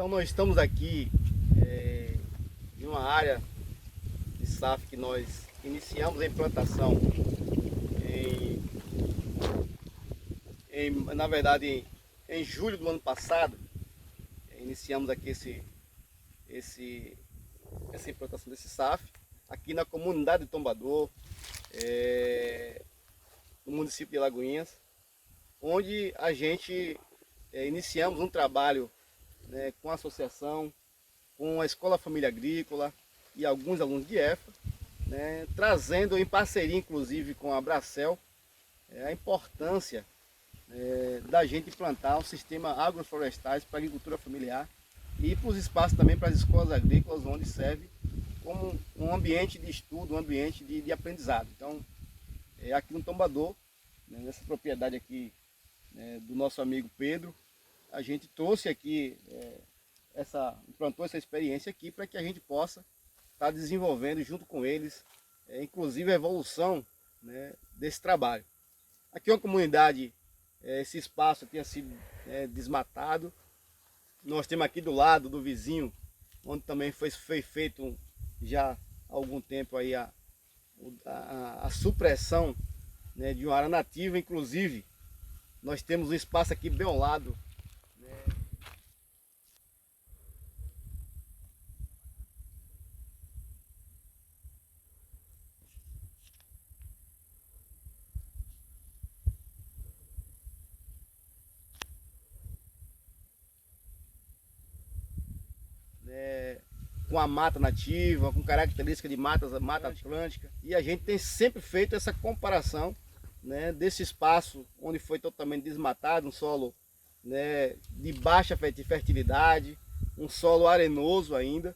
Então nós estamos aqui em uma área de safra que nós iniciamos a implantação na verdade em julho do ano passado. Iniciamos aqui essa implantação desse SAF aqui na comunidade de Tombador, no município de Alagoinhas, onde a gente iniciamos um trabalho, né, com a associação, com a Escola Família Agrícola e alguns alunos de EFA, né, trazendo em parceria inclusive com a Bracel a importância da gente implantar um sistema agroflorestais para a agricultura familiar e para os espaços também para as escolas agrícolas, onde serve como um ambiente de estudo, um ambiente de aprendizado. Então, aqui no Tombador, né, nessa propriedade aqui do nosso amigo Pedro, a gente trouxe aqui, implantou essa experiência aqui para que a gente possa estar desenvolvendo junto com eles, inclusive a evolução, né, desse trabalho. Aqui é uma comunidade, esse espaço tinha sido desmatado. Nós temos aqui do lado do vizinho, onde também foi feito já há algum tempo aí a supressão, né, de uma área nativa. Inclusive nós temos um espaço aqui bem ao lado, com a mata nativa, com característica de mata atlântica, e a gente tem sempre feito essa comparação, né, desse espaço onde foi totalmente desmatado, um solo, né, de baixa fertilidade, um solo arenoso ainda,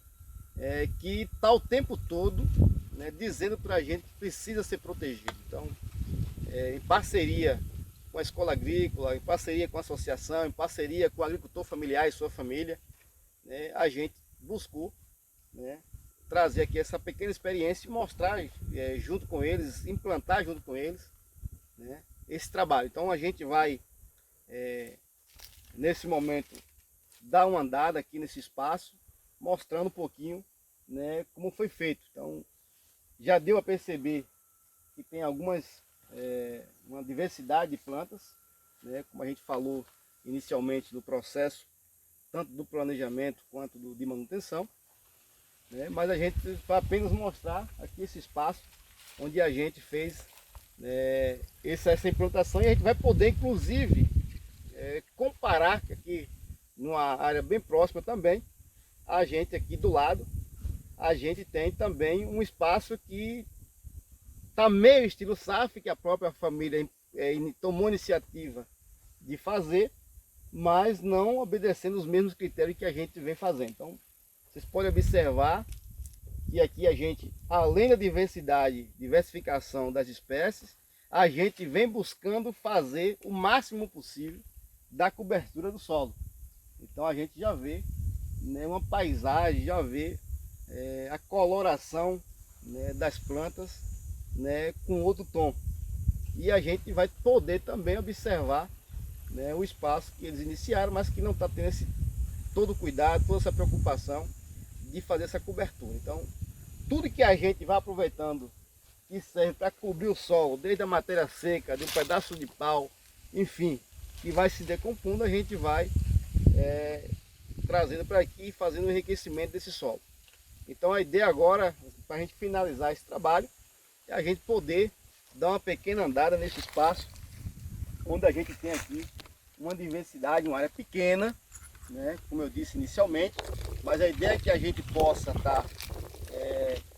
que está o tempo todo, né, dizendo para a gente que precisa ser protegido. Então, em parceria com a escola agrícola, em parceria com a associação, em parceria com o agricultor familiar e sua família, né, a gente buscou, né, trazer aqui essa pequena experiência e mostrar junto com eles, implantar junto com eles, né, esse trabalho. Então a gente vai, nesse momento, dar uma andada aqui nesse espaço, mostrando um pouquinho, né, como foi feito. Então já deu a perceber que tem uma diversidade de plantas, né, como a gente falou inicialmente no processo, tanto do planejamento quanto de manutenção, né? Mas a gente vai apenas mostrar aqui esse espaço onde a gente fez essa implantação, e a gente vai poder inclusive comparar que aqui numa área bem próxima também, a gente aqui do lado, a gente tem também um espaço que está meio estilo SAF, que a própria família tomou a iniciativa de fazer, mas não obedecendo os mesmos critérios que a gente vem fazendo. Então, vocês podem observar que aqui a gente, além da diversificação das espécies, a gente vem buscando fazer o máximo possível da cobertura do solo. Então a gente já vê, né, uma paisagem, já vê a coloração, né, das plantas, né, com outro tom. E a gente vai poder também observar, né, o espaço que eles iniciaram, mas que não está tendo todo o cuidado, toda essa preocupação de fazer essa cobertura. Então, tudo que a gente vai aproveitando, que serve para cobrir o solo, desde a matéria seca, de um pedaço de pau, enfim, que vai se decompondo, a gente vai trazendo para aqui, fazendo o enriquecimento desse solo. Então a ideia agora, para a gente finalizar esse trabalho, é a gente poder dar uma pequena andada nesse espaço, onde a gente tem aqui uma diversidade, uma área pequena, né, como eu disse inicialmente, mas a ideia é que a gente possa estar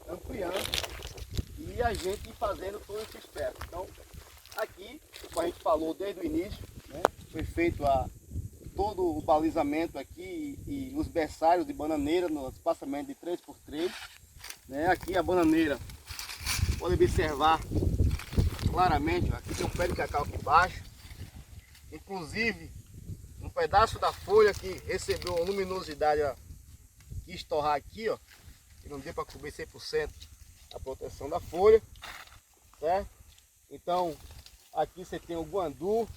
ampliando e a gente ir fazendo todo esse espectro. Então, aqui, como a gente falou desde o início, né, foi feito todo o balizamento aqui e os berçários de bananeira no espaçamento de 3x3. Né, aqui a bananeira, pode observar claramente, aqui tem um pé de cacau aqui embaixo, inclusive um pedaço da folha que recebeu uma luminosidade, ó, que estorrar aqui, ó, que não deu para cobrir 100% a proteção da folha, certo? Então aqui você tem o guandu,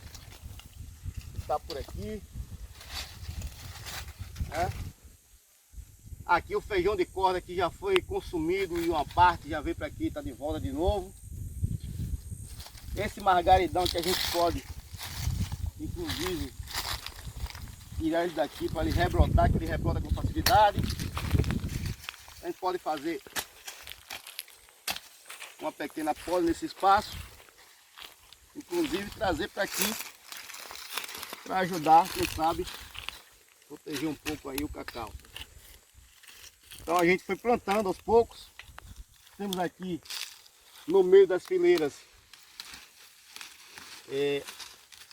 que está por aqui, né? Aqui o feijão de corda que já foi consumido e uma parte já veio para aqui, está de volta de novo. Esse margaridão que a gente pode, inclusive, tirar ele daqui para ele rebrotar, que ele rebrota com facilidade. A gente pode fazer uma pequena poda nesse espaço, inclusive trazer para aqui para ajudar, quem sabe, proteger um pouco aí o cacau. Então a gente foi plantando aos poucos. Temos aqui no meio das fileiras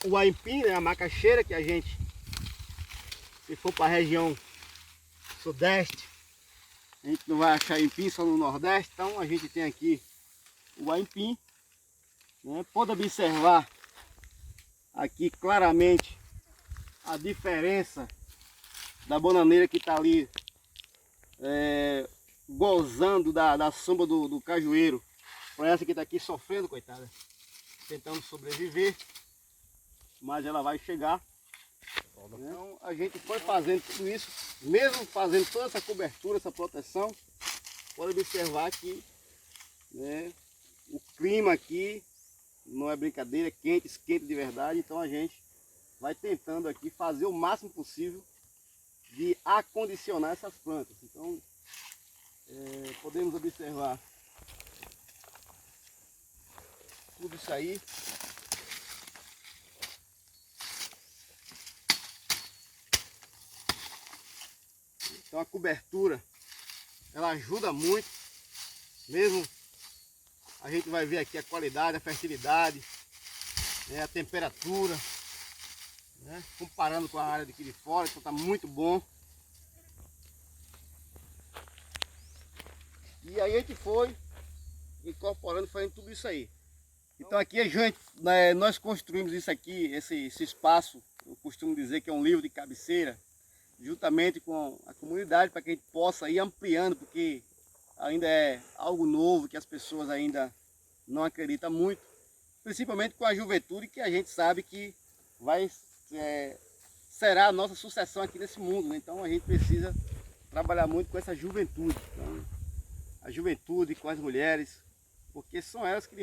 o aipim, né, a macaxeira, que a gente, se for para a região sudeste, a gente não vai achar aipim só no nordeste. Então a gente tem aqui o aipim, né? Pode observar aqui claramente a diferença da bananeira que está ali gozando da sombra do cajueiro, para essa que está aqui sofrendo, coitada, tentando sobreviver, mas ela vai chegar. Então a gente foi fazendo tudo isso, mesmo fazendo toda essa cobertura, essa proteção. Pode observar que, né, o clima aqui não é brincadeira, é quente, esquenta de verdade. Então a gente vai tentando aqui fazer o máximo possível de acondicionar essas plantas. Então podemos observar tudo isso aí. Então a cobertura, ela ajuda muito, mesmo a gente vai ver aqui a qualidade, a fertilidade, né, a temperatura, né, comparando com a área daqui de fora. Então está muito bom. E aí a gente foi incorporando, fazendo tudo isso aí. Então aqui a gente, né, nós construímos isso aqui, esse espaço, eu costumo dizer que é um livro de cabeceira, juntamente com a comunidade, para que a gente possa ir ampliando, porque ainda é algo novo que as pessoas ainda não acreditam muito, principalmente com a juventude, que a gente sabe que será a nossa sucessão aqui nesse mundo, né? Então a gente precisa trabalhar muito com essa juventude, então, a juventude com as mulheres, porque são eles que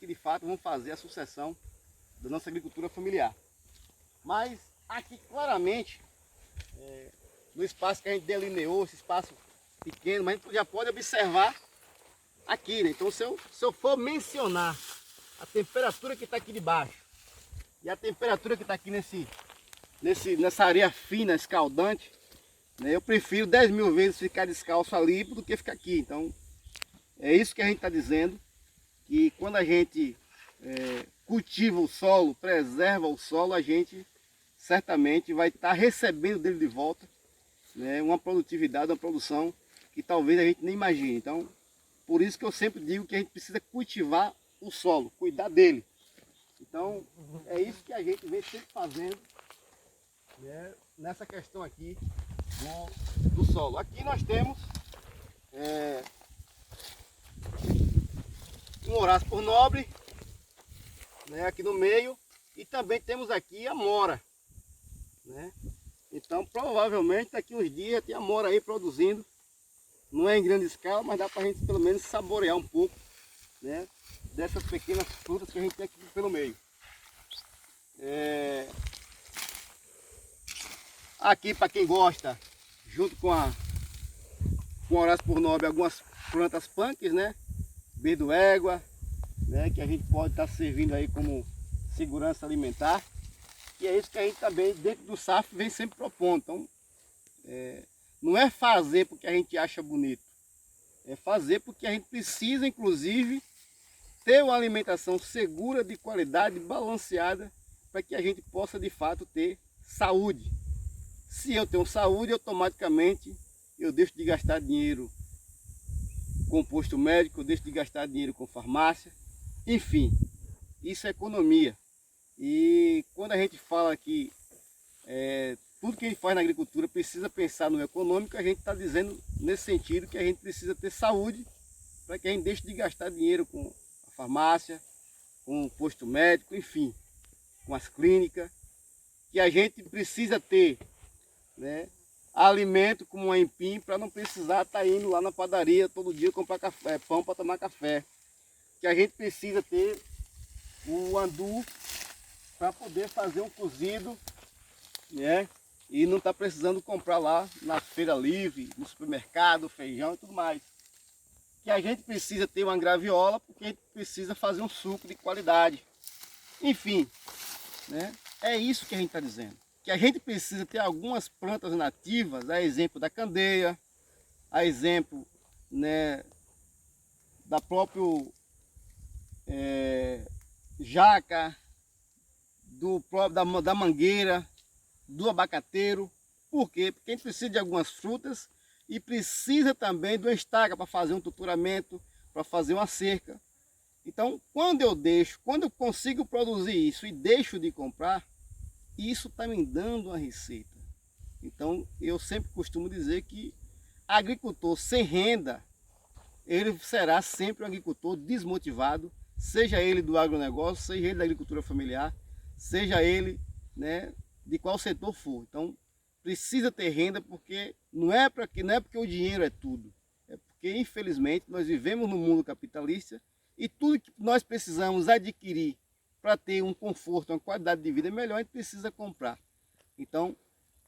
de fato vão fazer a sucessão da nossa agricultura familiar. Mas aqui claramente, no espaço que a gente delineou, esse espaço pequeno, mas a gente já pode observar aqui, né? Então se eu for mencionar a temperatura que está aqui de baixo e a temperatura que está aqui nessa areia fina, escaldante, né? Eu prefiro 10.000 vezes ficar descalço ali do que ficar aqui. Então é isso que a gente está dizendo, que quando a gente cultiva o solo, preserva o solo, a gente certamente vai estar recebendo dele de volta, né, uma produtividade, uma produção que talvez a gente nem imagine. Então, por isso que eu sempre digo que a gente precisa cultivar o solo, cuidar dele. Então, é isso que a gente vem sempre fazendo, né, nessa questão aqui do solo. Aqui nós temos um Horácio por Nobre, né, aqui no meio, e também temos aqui a Mora, né? Então provavelmente daqui uns dias tem a Mora aí produzindo. Não é em grande escala, mas dá para a gente pelo menos saborear um pouco, né, dessas pequenas frutas que a gente tem aqui pelo meio. Aqui, para quem gosta, junto com o Horácio por Nobre, algumas plantas punks, né, berdoégua, né, que a gente pode estar servindo aí como segurança alimentar. E é isso que a gente também, dentro do SAF, vem sempre propondo. Então, não é fazer porque a gente acha bonito, é fazer porque a gente precisa, inclusive, ter uma alimentação segura, de qualidade, balanceada, para que a gente possa, de fato, ter saúde. Se eu tenho saúde, automaticamente eu deixo de gastar dinheiro com posto médico, eu deixo de gastar dinheiro com farmácia, enfim, isso é economia. E quando a gente fala que tudo que a gente faz na agricultura precisa pensar no econômico, a gente está dizendo nesse sentido que a gente precisa ter saúde para que a gente deixe de gastar dinheiro com a farmácia, com o posto médico, enfim, com as clínicas, que a gente precisa ter, né, alimento como um aipim para não precisar estar indo lá na padaria todo dia comprar café, pão para tomar café. Que a gente precisa ter o andu para poder fazer um cozido, né? E não está precisando comprar lá na feira livre, no supermercado, feijão e tudo mais. Que a gente precisa ter uma graviola porque a gente precisa fazer um suco de qualidade. Enfim, né? É isso que a gente está dizendo. Que a gente precisa ter algumas plantas nativas, a exemplo da candeia, a exemplo, né, da própria jaca, da mangueira, do abacateiro. Por quê? Porque a gente precisa de algumas frutas e precisa também de uma estaca para fazer um tutoramento, para fazer uma cerca. Então, quando eu consigo produzir isso e deixo de comprar, isso está me dando uma receita. Então, eu sempre costumo dizer que agricultor sem renda, ele será sempre um agricultor desmotivado, seja ele do agronegócio, seja ele da agricultura familiar, seja ele, né, de qual setor for. Então, precisa ter renda porque não é porque o dinheiro é tudo. É porque, infelizmente, nós vivemos no mundo capitalista e tudo que nós precisamos adquirir para ter um conforto, uma qualidade de vida melhor, a gente precisa comprar. Então,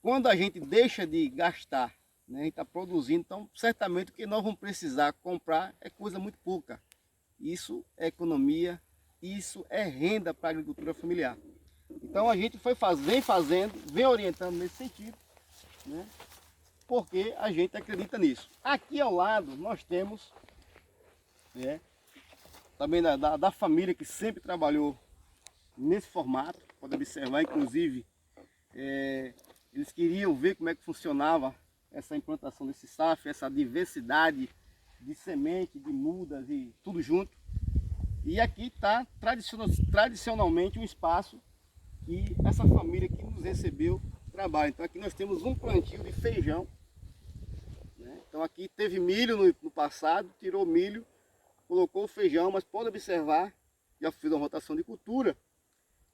quando a gente deixa de gastar, né, a gente está produzindo, então certamente o que nós vamos precisar comprar é coisa muito pouca. Isso é economia, isso é renda para a agricultura familiar. Então a gente vem orientando nesse sentido, né, porque a gente acredita nisso. Aqui ao lado nós temos, né, também da família que sempre trabalhou nesse formato, pode observar, inclusive, eles queriam ver como é que funcionava essa implantação desse SAF, essa diversidade de semente, de mudas e tudo junto. E aqui está tradicionalmente um espaço que essa família que nos recebeu trabalha. Então aqui nós temos um plantio de feijão, né? Então aqui teve milho no passado, tirou milho, colocou o feijão, mas pode observar, já fiz uma rotação de cultura,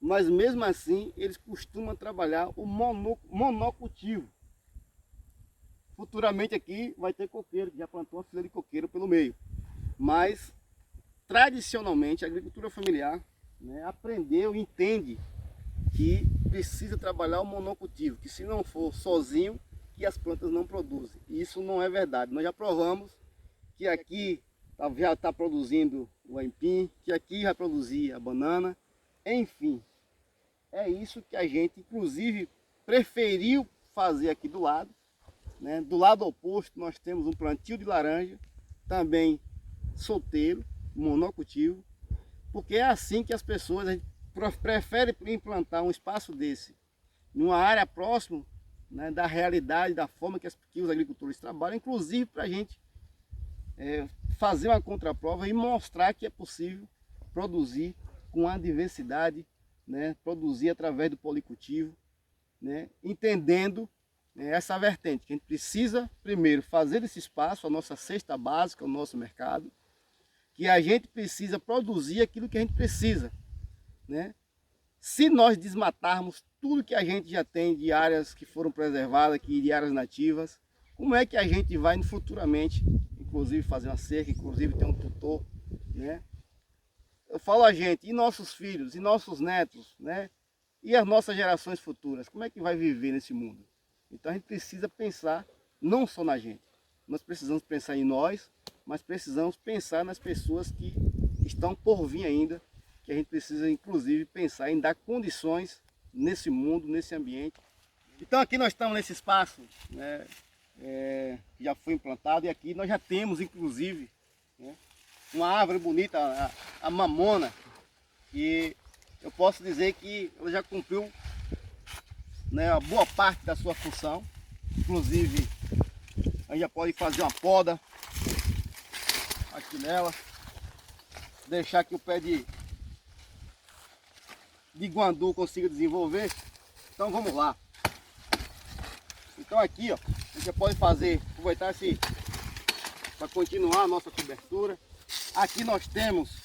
mas mesmo assim eles costumam trabalhar o monocultivo. Futuramente aqui vai ter coqueiro, que já plantou uma fila de coqueiro pelo meio. Mas tradicionalmente a agricultura familiar, né, aprendeu e entende que precisa trabalhar o monocultivo, que se não for sozinho, que as plantas não produzem. E isso não é verdade. Nós já provamos que aqui já está produzindo o aipim, que aqui já produzia a banana, enfim. É isso que a gente, inclusive, preferiu fazer aqui do lado, né? Do lado oposto nós temos um plantio de laranja, também solteiro, monocultivo, porque é assim que as pessoas preferem implantar um espaço desse, numa área próxima, né, da realidade, da forma que os agricultores trabalham, inclusive para a gente fazer uma contraprova e mostrar que é possível produzir com a diversidade, né, produzir através do policultivo, né, entendendo essa vertente, que a gente precisa primeiro fazer desse espaço a nossa cesta básica, o nosso mercado, que a gente precisa produzir aquilo que a gente precisa, né? Se nós desmatarmos tudo que a gente já tem de áreas que foram preservadas, de áreas nativas, como é que a gente vai futuramente, inclusive fazer uma cerca, inclusive ter um tutor, né? Eu falo a gente, e nossos filhos, e nossos netos, né? E as nossas gerações futuras, como é que vai viver nesse mundo? Então a gente precisa pensar não só na gente, nós precisamos pensar em nós, mas precisamos pensar nas pessoas que estão por vir ainda, que a gente precisa inclusive pensar em dar condições nesse mundo, nesse ambiente. Então aqui nós estamos nesse espaço, né, que já foi implantado, e aqui nós já temos inclusive, né, uma árvore bonita, a mamona, e eu posso dizer que ela já cumpriu, né, a boa parte da sua função. Inclusive a gente já pode fazer uma poda aqui nela, deixar que o pé de guandu consiga desenvolver. Então vamos lá. Então aqui, ó, a gente já pode aproveitar esse para continuar a nossa cobertura. Aqui nós temos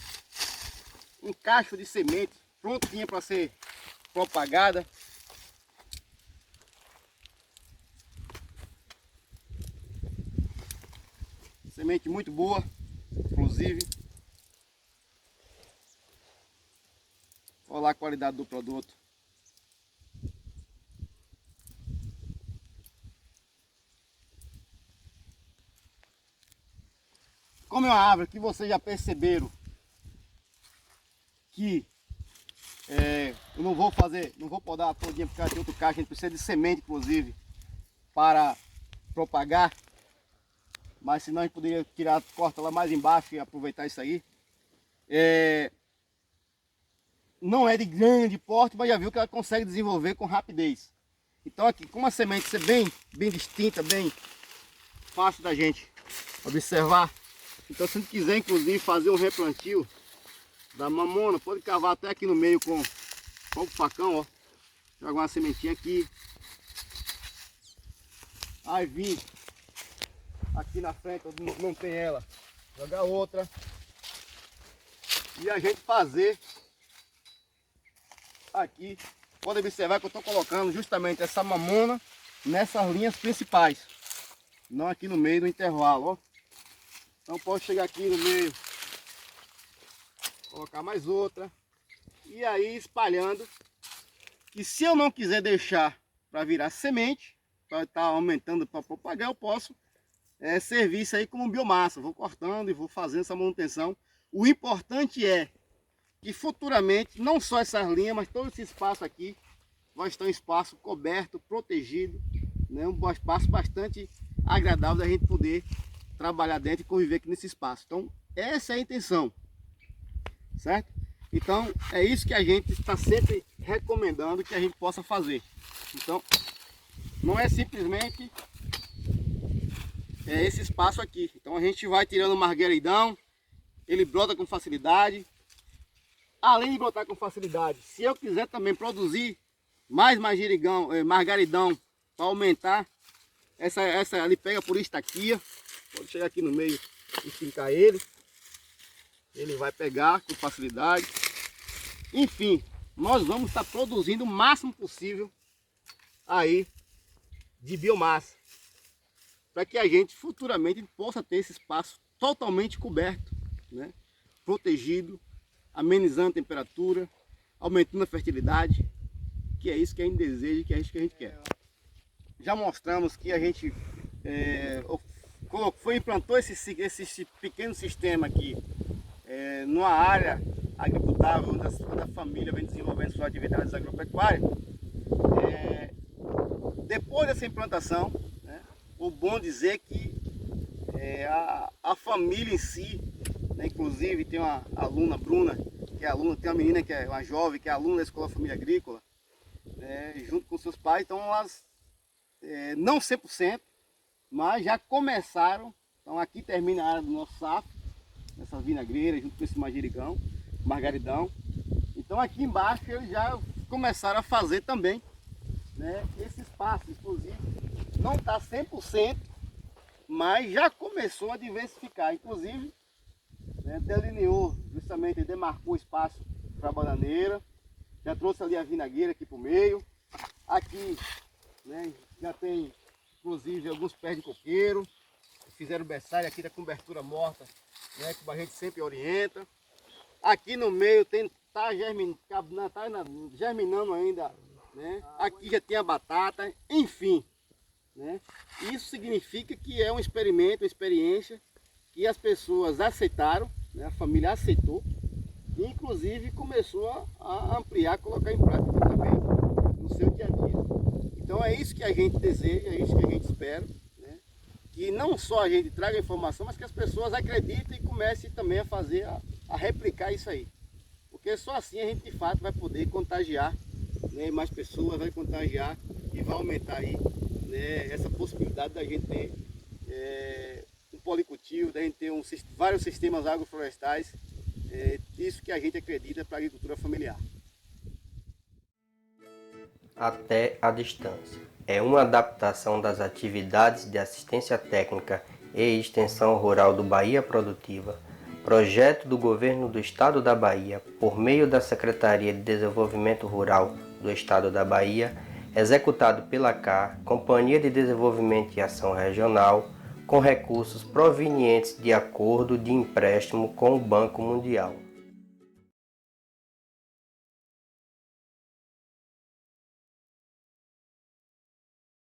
um cacho de semente prontinha para ser propagada. semente muito boa, inclusive. Olha lá a qualidade do produto. Como é uma árvore que vocês já perceberam que eu não vou podar todinha porque tem outro cacho, a gente precisa de semente inclusive para propagar, mas senão a gente poderia tirar, corta lá mais embaixo e aproveitar isso aí. Não é de grande porte, mas já viu que ela consegue desenvolver com rapidez. Então aqui, como a semente ser bem distinta, bem fácil da gente observar, então se a gente quiser inclusive fazer um replantio da mamona, pode cavar até aqui no meio com o facão, ó. Jogar uma sementinha aqui. Aí vir aqui na frente, onde não tem ela, jogar outra. E a gente fazer aqui, pode observar que eu estou colocando justamente essa mamona nessas linhas principais. Não aqui no meio do intervalo, ó. Então posso chegar aqui no meio, colocar mais outra e aí espalhando. E se eu não quiser deixar para virar semente, para estar aumentando, para propagar, eu posso servir isso aí como biomassa. Vou cortando e vou fazendo essa manutenção. O importante é que futuramente, não só essas linhas, mas todo esse espaço aqui vai estar um espaço coberto, protegido, né? Um espaço bastante agradável da gente poder trabalhar dentro e conviver aqui nesse espaço. Então essa é a intenção, certo? Então é isso que a gente está sempre recomendando que a gente possa fazer. Então não é simplesmente esse espaço aqui. Então a gente vai tirando o margaridão, ele brota com facilidade. Além de brotar com facilidade, se eu quiser também produzir mais margaridão para aumentar, essa ali pega por estaquia. Pode chegar aqui no meio e fincar ele. Ele vai pegar com facilidade. Enfim, nós vamos estar produzindo o máximo possível aí de biomassa. Para que a gente futuramente possa ter esse espaço totalmente coberto, né? Protegido, amenizando a temperatura, aumentando a fertilidade, que é isso que a gente deseja, que é isso que a gente quer. Já mostramos que a gente implantou esse pequeno sistema aqui numa área agricultável onde a família vem desenvolvendo suas atividades agropecuárias. Depois dessa implantação, né, o bom dizer que a família em si, né, inclusive tem uma aluna, Bruna, que é aluna, tem uma menina que é uma jovem, que é aluna da Escola Família Agrícola, junto com seus pais, então elas não 100%, mas já começaram. Então aqui termina a área do nosso safo, nessa vinagreira, junto com esse margaridão. Então aqui embaixo eles já começaram a fazer também, né, esse espaço, inclusive não está 100%, mas já começou a diversificar, inclusive delineou, justamente demarcou o espaço para a bananeira, já trouxe ali a vinagreira aqui para o meio. Aqui, né, já tem inclusive alguns pés de coqueiro, fizeram berçário aqui da cobertura morta, né, que a gente sempre orienta. Aqui no meio está germinando ainda, né? Aqui já tem a batata, enfim, né? Isso significa que é um experimento, uma experiência que as pessoas aceitaram, né? A família aceitou e inclusive começou a ampliar, colocar em prática também no seu dia a dia. Então é isso que a gente deseja, é isso que a gente espera, né? Que não só a gente traga informação, mas que as pessoas acreditem e comecem também a fazer, a replicar isso aí. Porque só assim a gente de fato vai poder contagiar, né, mais pessoas, vai contagiar e vai aumentar aí, né, essa possibilidade da gente ter um policultivo, da gente ter vários sistemas agroflorestais, isso que a gente acredita para a agricultura familiar. Até a distância. É uma adaptação das atividades de assistência técnica e extensão rural do Bahia Produtiva, projeto do Governo do Estado da Bahia, por meio da Secretaria de Desenvolvimento Rural do Estado da Bahia, executado pela CAR, Companhia de Desenvolvimento e Ação Regional, com recursos provenientes de acordo de empréstimo com o Banco Mundial.